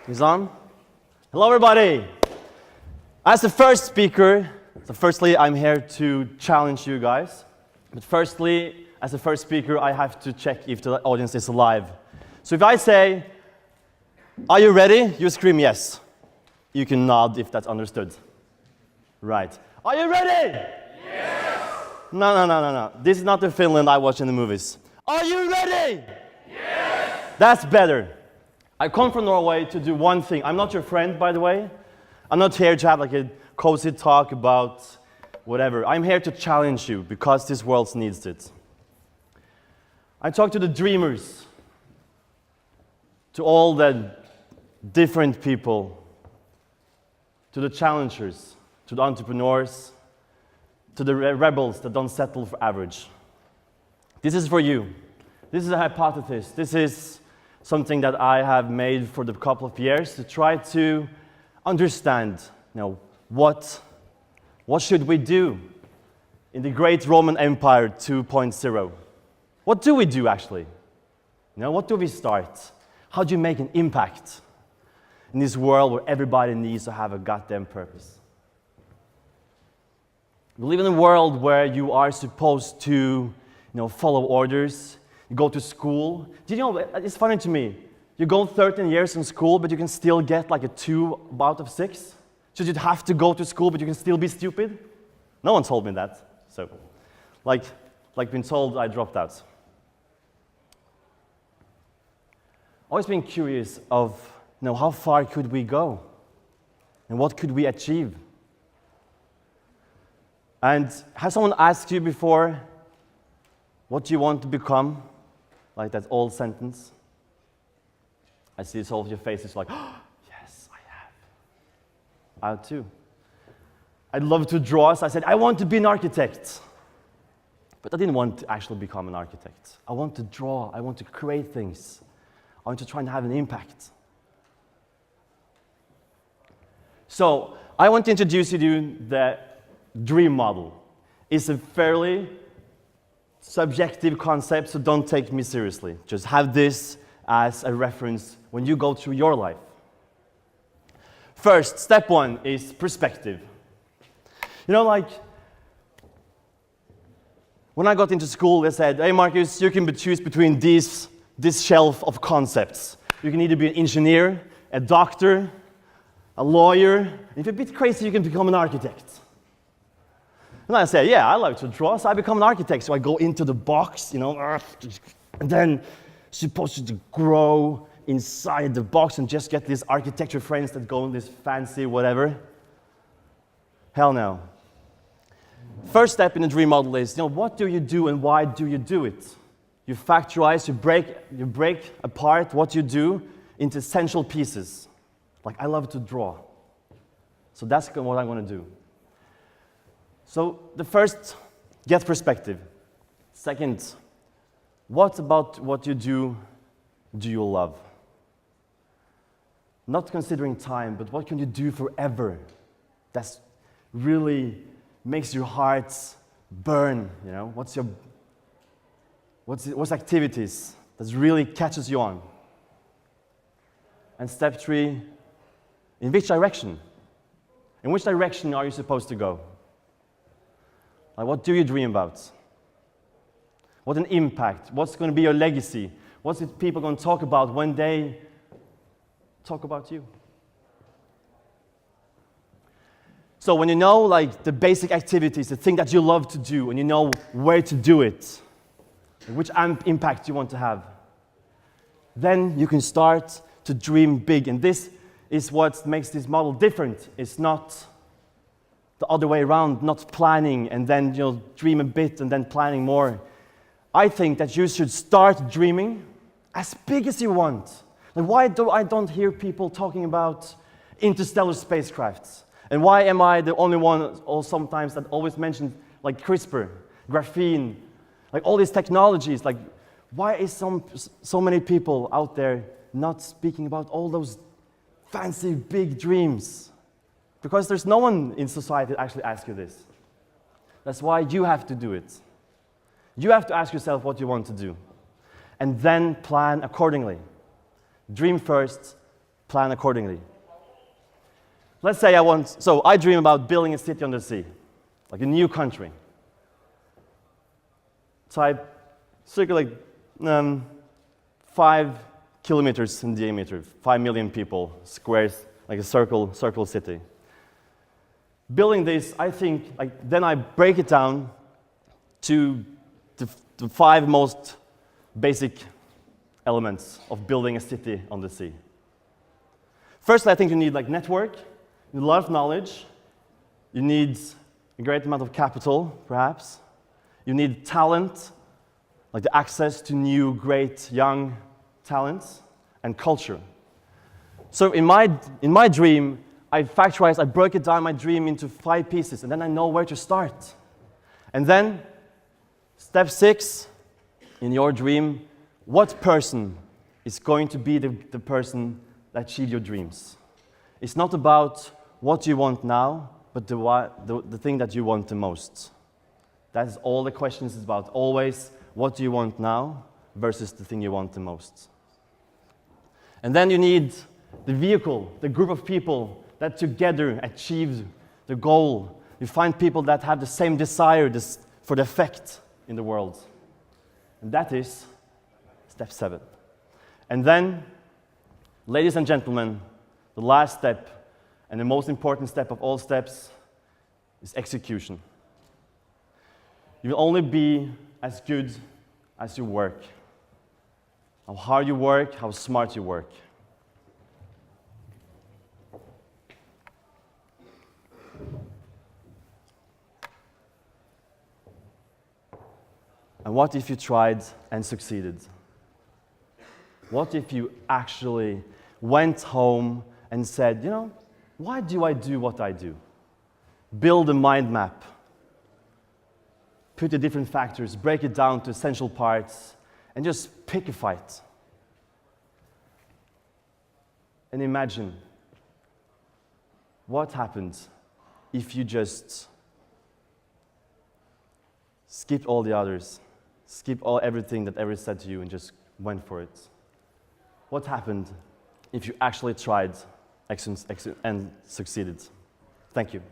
Is on? Hello, everybody. As the first speaker, firstly, I'm here to challenge you guys. But firstly, as the first speaker, I have to check if the audience is alive. So if I say, "Are you ready?" you scream yes. You can nod if that's understood. Right. Are you ready? Yes! No. This is not the Finland I watch in the movies. Are you ready? Yes! That's better. I come from Norway to do one thing. I'm not your friend, by the way. I'm not here to have like a cozy talk about whatever. I'm here to challenge you because this world needs it. I talk to the dreamers, to all the different people, to the challengers, to the entrepreneurs, to the rebels that don't settle for average. This is for you. This is a hypothesis. This is something that I have made for the couple of years to try to understand, what should we do in the great Roman Empire 2.0? What do we do actually? What do we start? How do you make an impact in this world where everybody needs to have a goddamn purpose? We live in a world where you are supposed to, follow orders. You go to school. Do you know, it's funny to me. You go 13 years in school, but you can still get like a 2 out of 6. So you'd have to go to school, but you can still be stupid. No one told me that. So, like being told, I dropped out. Always been curious of, how far could we go? And what could we achieve? And has someone asked you before, what do you want to become? Like that old sentence. I see all of your faces like, oh, yes, I have. I have too. I'd love to draw, so I said, I want to be an architect. But I didn't want to actually become an architect. I want to draw, I want to create things. I want to try and have an impact. So, I want to introduce you to the dream model. It's a fairly subjective concept, so don't take me seriously. Just have this as a reference when you go through your life. First, step 1 is perspective. When I got into school, they said, hey Marcus, you can choose between this shelf of concepts. You can either be an engineer, a doctor, a lawyer. If you're a bit crazy, you can become an architect. And I say, yeah, I like to draw, so I become an architect. So I go into the box, and then supposed to grow inside the box and just get these architecture friends that go in this fancy whatever. Hell no. First step in the dream model is, what do you do and why do you do it? You factorize, you break apart what you do into essential pieces. Like, I love to draw. So that's what I'm going to do. So the first, get perspective. Second, what about what you do you love? Not considering time, but what can you do forever that really makes your heart burn, What's activities that really catches you on? And step 3, in which direction? In which direction are you supposed to go? Like, what do you dream about? What an impact? What's going to be your legacy? What's it people going to talk about when they talk about you? So when you know the basic activities, the thing that you love to do, and you know where to do it, and which impact you want to have, then you can start to dream big. And this is what makes this model different. It's not the other way around, not planning and then dream a bit and then planning more. I think that you should start dreaming as big as you want. Why do I don't hear people talking about interstellar spacecrafts? And why am I the only one, or sometimes that always mentions CRISPR, graphene, all these technologies? Why is so many people out there not speaking about all those fancy big dreams? Because there's no one in society that actually asks you this. That's why you have to do it. You have to ask yourself what you want to do, and then plan accordingly. Dream first, plan accordingly. Let's say I dream about building a city on the sea, like a new country. Type circle like 5 kilometers in diameter, 5 million people, squares, like a circle city. Building this, I think, then I break it down to the 5 most basic elements of building a city on the sea. First, I think you need network, you need a lot of knowledge, you need a great amount of capital, perhaps. You need talent, like the access to new, great, young talents, and culture. So in my dream, I broke it down, my dream, into 5 pieces, and then I know where to start. And then, step 6, in your dream, what person is going to be the person that achieves your dreams? It's not about what you want now, but the thing that you want the most. That is all the questions is about. Always, what do you want now versus the thing you want the most. And then you need the vehicle, the group of people that together achieve the goal. You find people that have the same desire for the effect in the world. And that is step 7. And then, ladies and gentlemen, the last step, and the most important step of all steps, is execution. You will only be as good as you work. How hard you work, how smart you work. And what if you tried and succeeded? What if you actually went home and said, why do I do what I do? Build a mind map. Put the different factors, break it down to essential parts, and just pick a fight. And imagine what happens if you just skipped all the others, skipped everything that ever said to you and just went for it. What happened if you actually tried and succeeded? Thank you.